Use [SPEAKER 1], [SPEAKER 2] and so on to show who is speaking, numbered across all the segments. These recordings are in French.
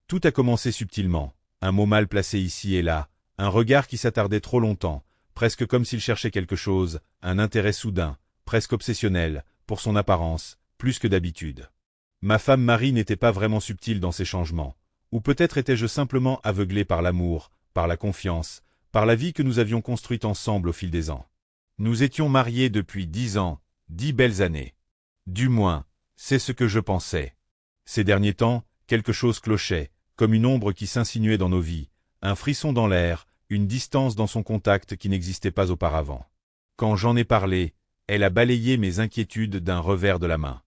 [SPEAKER 1] Tout a commencé subtilement, un mot mal placé ici et là, un regard qui s'attardait trop longtemps, presque comme s'il cherchait quelque chose, un intérêt soudain, presque obsessionnel, pour son apparence, plus que d'habitude. Ma femme Marie n'était pas vraiment subtile dans ses changements, ou peut-être étais-je simplement aveuglé par l'amour, par la confiance, par la vie que nous avions construite ensemble au fil des ans. Nous étions mariés depuis 10 ans, 10 belles années. Du moins, c'est ce que je pensais. Ces derniers temps, quelque chose clochait, comme une ombre qui s'insinuait dans nos vies, un frisson dans l'air, une distance dans son contact qui n'existait pas auparavant. Quand j'en ai parlé, elle a balayé mes inquiétudes d'un revers de la main.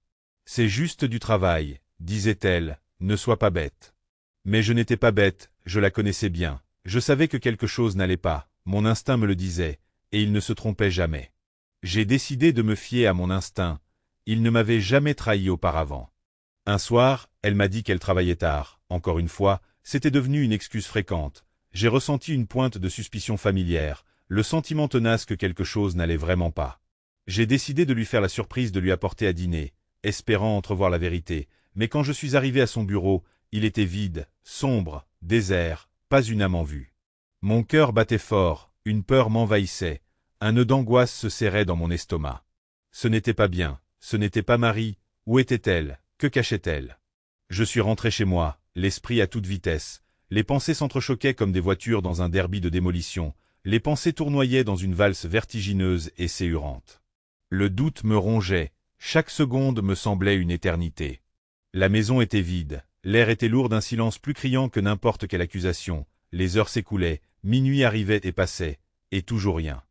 [SPEAKER 1] C'est juste du travail, disait-elle, ne sois pas bête. Mais je n'étais pas bête, je la connaissais bien. Je savais que quelque chose n'allait pas, mon instinct me le disait, et il ne se trompait jamais. J'ai décidé de me fier à mon instinct, il ne m'avait jamais trahi auparavant. Un soir, elle m'a dit qu'elle travaillait tard, encore une fois, c'était devenu une excuse fréquente. J'ai ressenti une pointe de suspicion familière, le sentiment tenace que quelque chose n'allait vraiment pas. J'ai décidé de lui faire la surprise de lui apporter à dîner, espérant entrevoir la vérité, mais quand je suis arrivé à son bureau, il était vide, sombre, désert, pas une âme en vue. Mon cœur battait fort, une peur m'envahissait, un nœud d'angoisse se serrait dans mon estomac. Ce n'était pas bien, ce n'était pas Marie, où était-elle, que cachait-elle? Je suis rentré chez moi, l'esprit à toute vitesse, les pensées s'entrechoquaient comme des voitures dans un derby de démolition, les pensées tournoyaient dans une valse vertigineuse et séhurante. Le doute me rongeait, chaque seconde me semblait une éternité. La maison était vide, l'air était lourd d'un silence plus criant que n'importe quelle accusation, les heures s'écoulaient, minuit arrivait et passait, et toujours rien.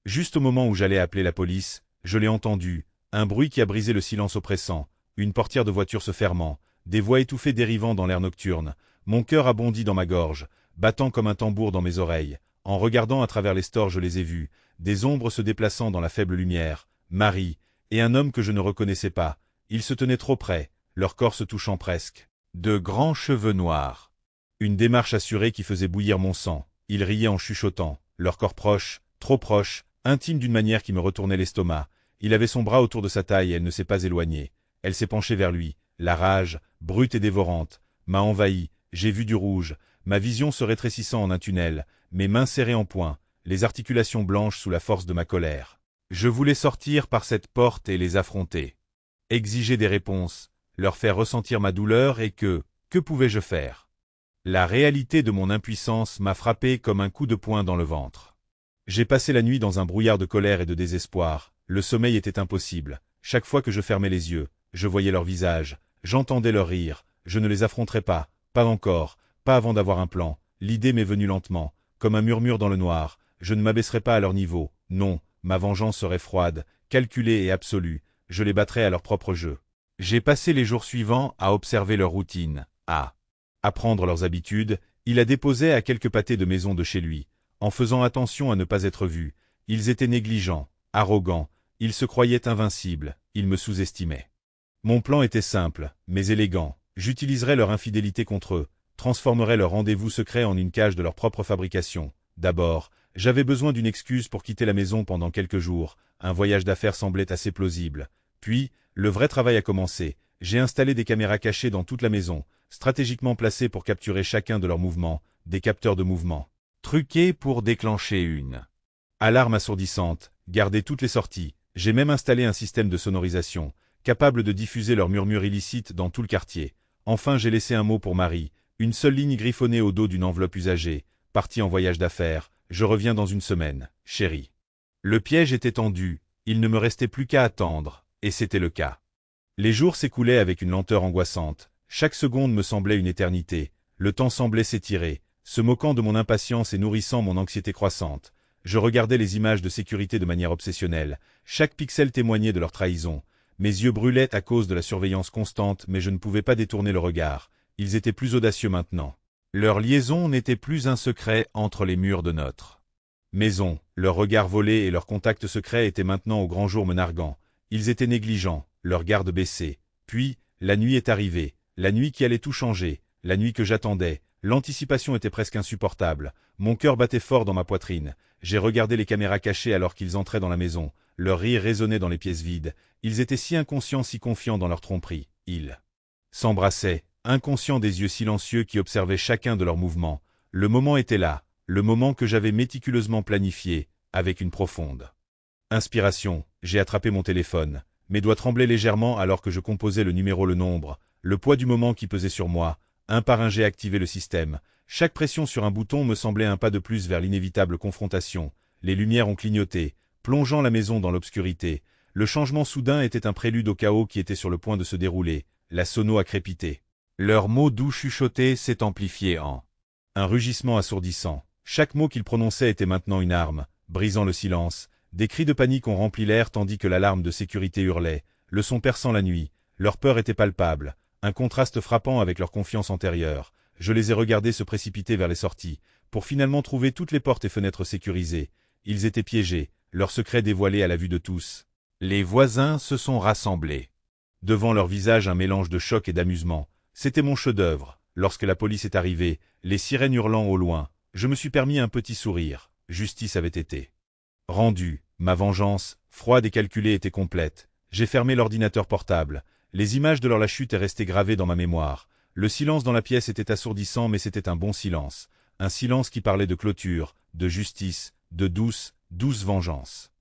[SPEAKER 1] Juste au moment où j'allais appeler la police, je l'ai entendu, un bruit qui a brisé le silence oppressant, une portière de voiture se fermant, des voix étouffées dérivant dans l'air nocturne, mon cœur a bondi dans ma gorge, battant comme un tambour dans mes oreilles, en regardant à travers les stores je les ai vus, des ombres se déplaçant dans la faible lumière, Marie, et un homme que je ne reconnaissais pas, ils se tenaient trop près, leur corps se touchant presque, de grands cheveux noirs. Une démarche assurée qui faisait bouillir mon sang, ils riaient en chuchotant, leur corps proche, trop proche, intime d'une manière qui me retournait l'estomac, il avait son bras autour de sa taille et elle ne s'est pas éloignée, elle s'est penchée vers lui, la rage, brute et dévorante, m'a envahi, j'ai vu du rouge, ma vision se rétrécissant en un tunnel, mes mains serrées en poing, les articulations blanches sous la force de ma colère. Je voulais sortir par cette porte et les affronter. Exiger des réponses, leur faire ressentir ma douleur et que pouvais-je faire? La réalité de mon impuissance m'a frappé comme un coup de poing dans le ventre. J'ai passé la nuit dans un brouillard de colère et de désespoir, le sommeil était impossible, chaque fois que je fermais les yeux, je voyais leur visage, j'entendais leur rire, je ne les affronterais pas, pas encore, pas avant d'avoir un plan, l'idée m'est venue lentement, comme un murmure dans le noir, je ne m'abaisserais pas à leur niveau, non, ma vengeance serait froide, calculée et absolue, je les battrais à leur propre jeu. J'ai passé les jours suivants à observer leur routine, à apprendre leurs habitudes, il la déposait à quelques pâtés de maison de chez lui, en faisant attention à ne pas être vus, ils étaient négligents, arrogants, ils se croyaient invincibles, ils me sous-estimaient. Mon plan était simple, mais élégant, j'utiliserais leur infidélité contre eux, transformerais leur rendez-vous secret en une cage de leur propre fabrication. D'abord, j'avais besoin d'une excuse pour quitter la maison pendant quelques jours, un voyage d'affaires semblait assez plausible. Puis, le vrai travail a commencé, j'ai installé des caméras cachées dans toute la maison, stratégiquement placées pour capturer chacun de leurs mouvements, des capteurs de mouvement, truqués pour déclencher une alarme assourdissante, garder toutes les sorties, j'ai même installé un système de sonorisation, capable de diffuser leurs murmures illicites dans tout le quartier. Enfin j'ai laissé un mot pour Marie, une seule ligne griffonnée au dos d'une enveloppe usagée, partie en voyage d'affaires, je reviens dans une semaine, chérie. Le piège était tendu, il ne me restait plus qu'à attendre, et c'était le cas. Les jours s'écoulaient avec une lenteur angoissante, chaque seconde me semblait une éternité, le temps semblait s'étirer, se moquant de mon impatience et nourrissant mon anxiété croissante. Je regardais les images de sécurité de manière obsessionnelle, chaque pixel témoignait de leur trahison. Mes yeux brûlaient à cause de la surveillance constante, mais je ne pouvais pas détourner le regard. Ils étaient plus audacieux maintenant. Leur liaison n'était plus un secret entre les murs de notre maison. Leurs regards volés et leurs contacts secrets étaient maintenant au grand jour me narguant. Ils étaient négligents, leurs gardes baissés. Puis, la nuit est arrivée, la nuit qui allait tout changer, la nuit que j'attendais. L'anticipation était presque insupportable. Mon cœur battait fort dans ma poitrine. J'ai regardé les caméras cachées alors qu'ils entraient dans la maison. Leur rire résonnait dans les pièces vides. Ils étaient si inconscients, si confiants dans leur tromperie. Ils s'embrassaient, inconscients des yeux silencieux qui observaient chacun de leurs mouvements. Le moment était là, le moment que j'avais méticuleusement planifié, avec une profonde inspiration. J'ai attrapé mon téléphone. Mes doigts tremblaient légèrement alors que je composais le numéro, le nombre, le poids du moment qui pesait sur moi. Un par un j'ai activé le système. Chaque pression sur un bouton me semblait un pas de plus vers l'inévitable confrontation. Les lumières ont clignoté, plongeant la maison dans l'obscurité. Le changement soudain était un prélude au chaos qui était sur le point de se dérouler. La sono a crépité. Leurs mots doux chuchotés s'est amplifié en un rugissement assourdissant. Chaque mot qu'ils prononçaient était maintenant une arme, brisant le silence. Des cris de panique ont rempli l'air tandis que l'alarme de sécurité hurlait, le son perçant la nuit. Leur peur était palpable, un contraste frappant avec leur confiance antérieure. Je les ai regardés se précipiter vers les sorties, pour finalement trouver toutes les portes et fenêtres sécurisées. Ils étaient piégés, leur secret dévoilé à la vue de tous. Les voisins se sont rassemblés. Devant leur visage un mélange de choc et d'amusement. C'était mon chef-d'œuvre. Lorsque la police est arrivée, les sirènes hurlant au loin, je me suis permis un petit sourire. Justice avait été rendue. Ma vengeance, froide et calculée, était complète. J'ai fermé l'ordinateur portable. Les images de la chute est restées gravées dans ma mémoire. Le silence dans la pièce était assourdissant, mais c'était un bon silence. Un silence qui parlait de clôture, de justice, de douce vengeance.